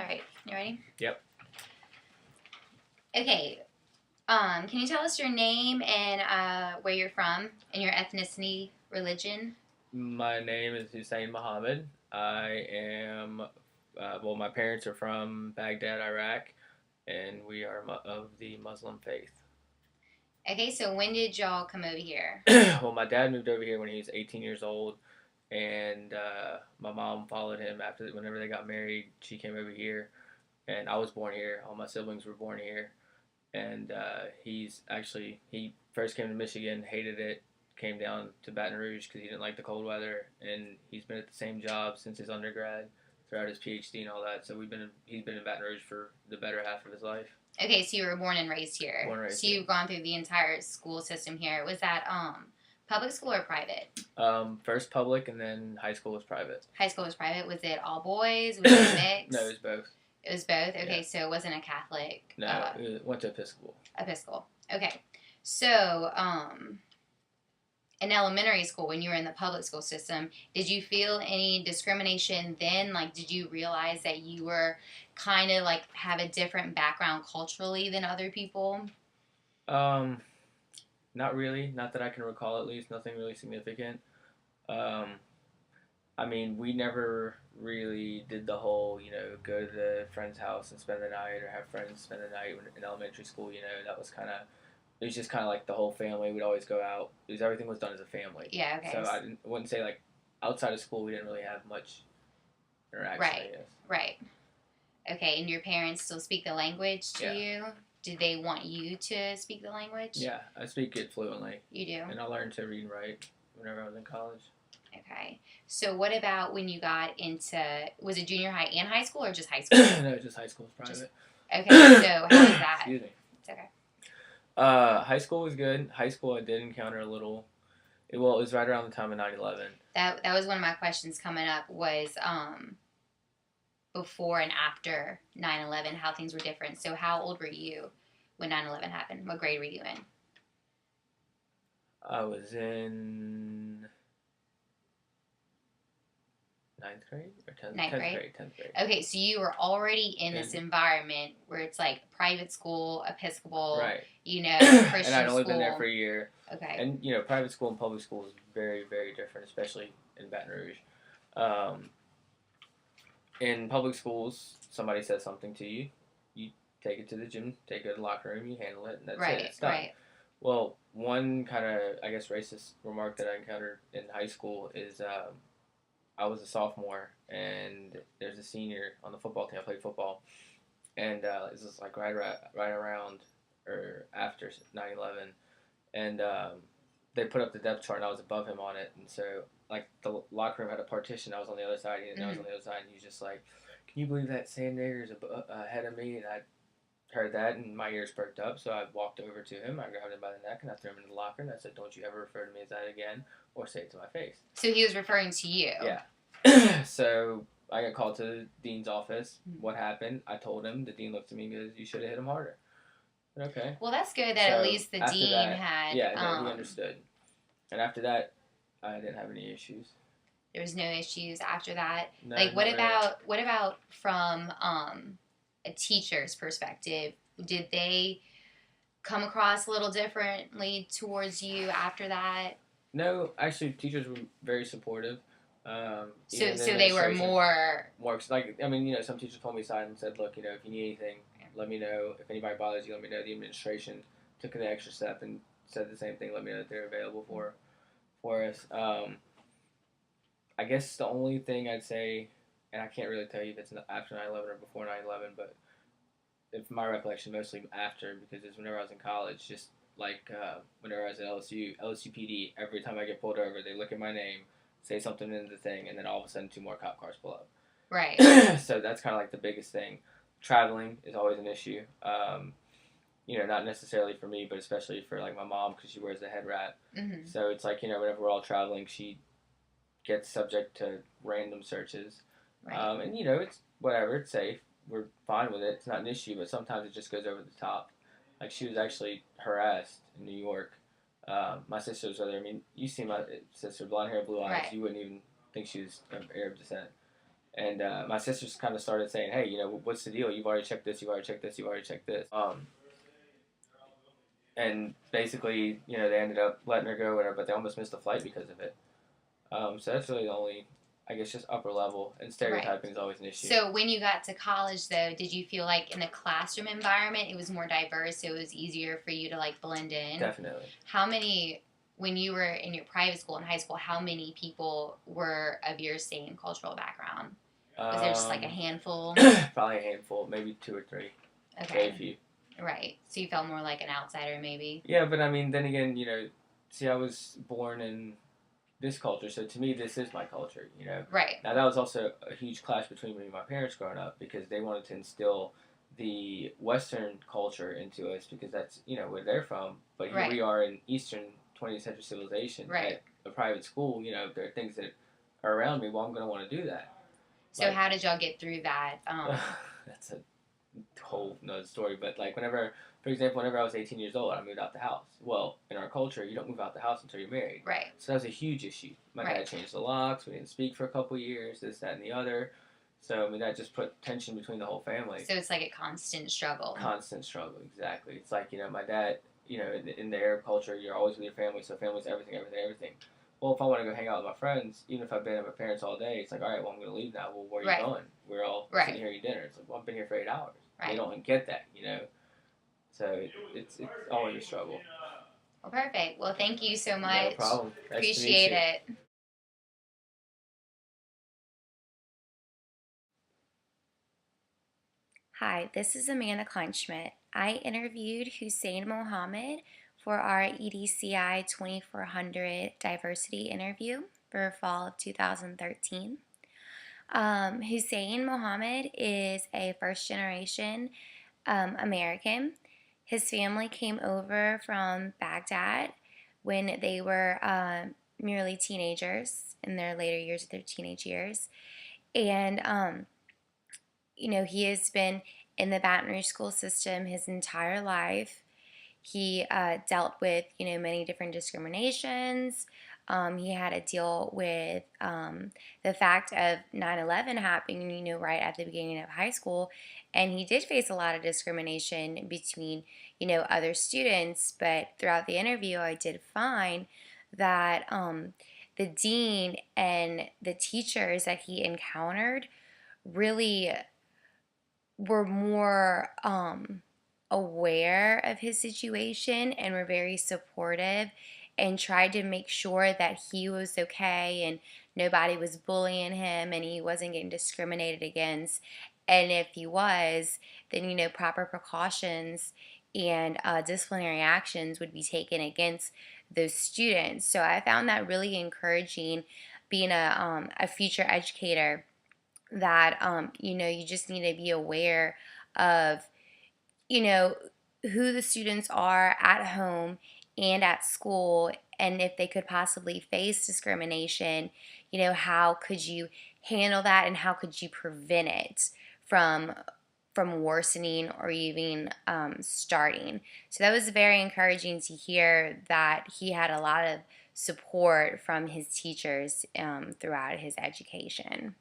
All right, you ready? Yep. Okay. Can you tell us your name and where you're from and your ethnicity, religion? My name is Hussein Mohammad. I am, my parents are from Baghdad, Iraq, and we are of the Muslim faith. Okay, so when did y'all come over here? Well, my dad moved over here when he was 18 years old, and my mom followed him after whenever they got married. She came over here, and I was born here. All my siblings were born here, and he first came to Michigan, hated it, came down to Baton Rouge because he didn't like the cold weather, and he's been at the same job since his undergrad, throughout his PhD and all that. So he's been in Baton Rouge for the better half of his life. Okay, so you were born and raised here. Born and raised so you've gone through the entire school system here. Was that public school or private? First public, and then high school was private. High school was private. Was it all boys? Was it mixed? No, it was both. It was both? Okay, Yeah. so it wasn't a Catholic? No, it went to Episcopal. Episcopal. Okay. So, in elementary school, when you were in the public school system, did you feel any discrimination then? Like, did you realize that you were kind of like have a different background culturally than other people? Not really. Not that I can recall, at least. Nothing really significant. I mean, we never really did the whole, go to the friend's house and spend the night, or have friends spend the night in elementary school. That was it was just kind of like the whole family. We'd always go out because everything was done as a family. Yeah, okay. So wouldn't say like outside of school we didn't really have much interaction. Right, I guess. right. Okay, and your parents still speak the language to Yeah. you? Did they want you to speak the language? Yeah, I speak it fluently. You do? And I learned to read and write whenever I was in college. Okay. So what about when you got into, was it junior high and high school or just high school? No, just high school was private. Okay, so how was that? Excuse me. It's okay. High school was good. High school I did encounter a little, it was right around the time of 9/11. That was one of my questions coming up was before and after 9/11, how things were different. So how old were you when 9/11 happened? What grade were you in? I was in ninth grade or 10th, Ninth 10th grade? grade. 10th grade. Okay, so you were already in this environment where it's like private school, Episcopal, Right. Christian And I'd only school. been there for a year. Okay. And, private school and public school is very, very different, especially in Baton Rouge. In public schools, somebody says something to you, you take it to the gym, take it to the locker room, you handle it, and that's it. It's done. Right. Well, one kind of, I guess, racist remark that I encountered in high school is I was a sophomore, and there's a senior on the football team. I played football, and this is like right around or after 9/11, and they put up the depth chart, and I was above him on it, and so like the locker room had a partition. I was on the other side, and I was on the other side, and he was just like, "Can you believe that Sam Nigger's ahead of me?" And I heard that, and my ears perked up, so I walked over to him, I grabbed him by the neck, and I threw him in the locker, and I said, "Don't you ever refer to me as that again, or say it to my face." So he was referring to you. Yeah. So I got called to the dean's office. What happened? I told him. The dean looked at me and goes, "You should have hit him harder." Okay. Well, that's good that at least the dean had... Yeah, he understood. And after that, I didn't have any issues. There was no issues after that. No, like, what about from a teacher's perspective? Did they come across a little differently towards you after that? No, actually, teachers were very supportive. So they were more like, some teachers pulled me aside and said, "Look, if you need anything, let me know. If anybody bothers you, let me know." The administration took the extra step and said the same thing. Let me know that they're available for us. I guess the only thing I'd say, and I can't really tell you if it's after 9/11 or before 9/11, but if my recollection, mostly after, because it's whenever I was in college, just like whenever I was at LSU PD, every time I get pulled over, they look at my name, say something in the thing, and then all of a sudden 2 more cop cars pull up. Right. So that's kind of like the biggest thing. Traveling is always an issue. Not necessarily for me, but especially for like my mom, because she wears the head wrap. Mm-hmm. So it's like, whenever we're all traveling, she gets subject to random searches. Right. And it's whatever, it's safe. We're fine with it. It's not an issue, but sometimes it just goes over the top. Like, she was actually harassed in New York. My sister was with her. I mean, you see my sister, blonde hair, blue eyes. Right. You wouldn't even think she was of Arab descent. And my sisters kind of started saying, "Hey, what's the deal? You've already checked this. You've already checked this. You've already checked this." And basically, they ended up letting her go, whatever, but they almost missed a flight because of it. So that's really the only, I guess, just upper level. And Right. stereotyping is always an issue. So when you got to college, though, did you feel like in the classroom environment it was more diverse, so it was easier for you to like blend in? Definitely. How many, when you were in your private school in high school, how many people were of your same cultural background? Was there just like a handful? Probably a handful, maybe 2 or 3. Okay. Very few. Right. So you felt more like an outsider, maybe. Yeah, but I mean, then again, see, I was born in this culture, so to me, this is my culture. Right. Now that was also a huge clash between me and my parents growing up because they wanted to instill the Western culture into us because that's where they're from. But here Right. we are in Eastern 20th century civilization Right. at a private school. There are things that are around me. Well, I'm going to want to do that. So like, how did y'all get through that? That's a whole nother story. But like for example, whenever I was 18 years old, I moved out the house. Well, in our culture, you don't move out the house until you're married. Right. So that was a huge issue. My dad changed the locks. We didn't speak for a couple of years. This, that, and the other. So I mean, that just put tension between the whole family. So it's like a constant struggle. Constant struggle, exactly. It's like my dad. In the Arab culture, you're always with your family. So family's everything, everything, everything. Well, if I want to go hang out with my friends, even if I've been at my parents all day, it's like, all right, well, I'm going to leave now. Well, where are you going? We're all sitting here eating dinner. It's like, well, I've been here for 8 hours. They don't get that, So it's always a struggle. Well, perfect. Well, thank you so much. No problem. Appreciate it. Hi, this is Amanda Kleinschmidt. I interviewed Hussein Mohammad for our EDCI 2400 diversity interview for fall of 2013. Hussein Mohammad is a first generation American. His family came over from Baghdad when they were merely teenagers, in their later years of their teenage years. And he has been in the Baton Rouge school system his entire life. He dealt with, many different discriminations. He had to deal with the fact of 9/11 happening, right at the beginning of high school. And he did face a lot of discrimination between, other students. But throughout the interview, I did find that the dean and the teachers that he encountered really were more aware of his situation and were very supportive and tried to make sure that he was okay and nobody was bullying him and he wasn't getting discriminated against. And if he was, then proper precautions and disciplinary actions would be taken against those students. So I found that really encouraging, being a future educator, that you just need to be aware of who the students are at home and at school, and if they could possibly face discrimination, how could you handle that and how could you prevent it from worsening or even starting. So that was very encouraging to hear that he had a lot of support from his teachers throughout his education.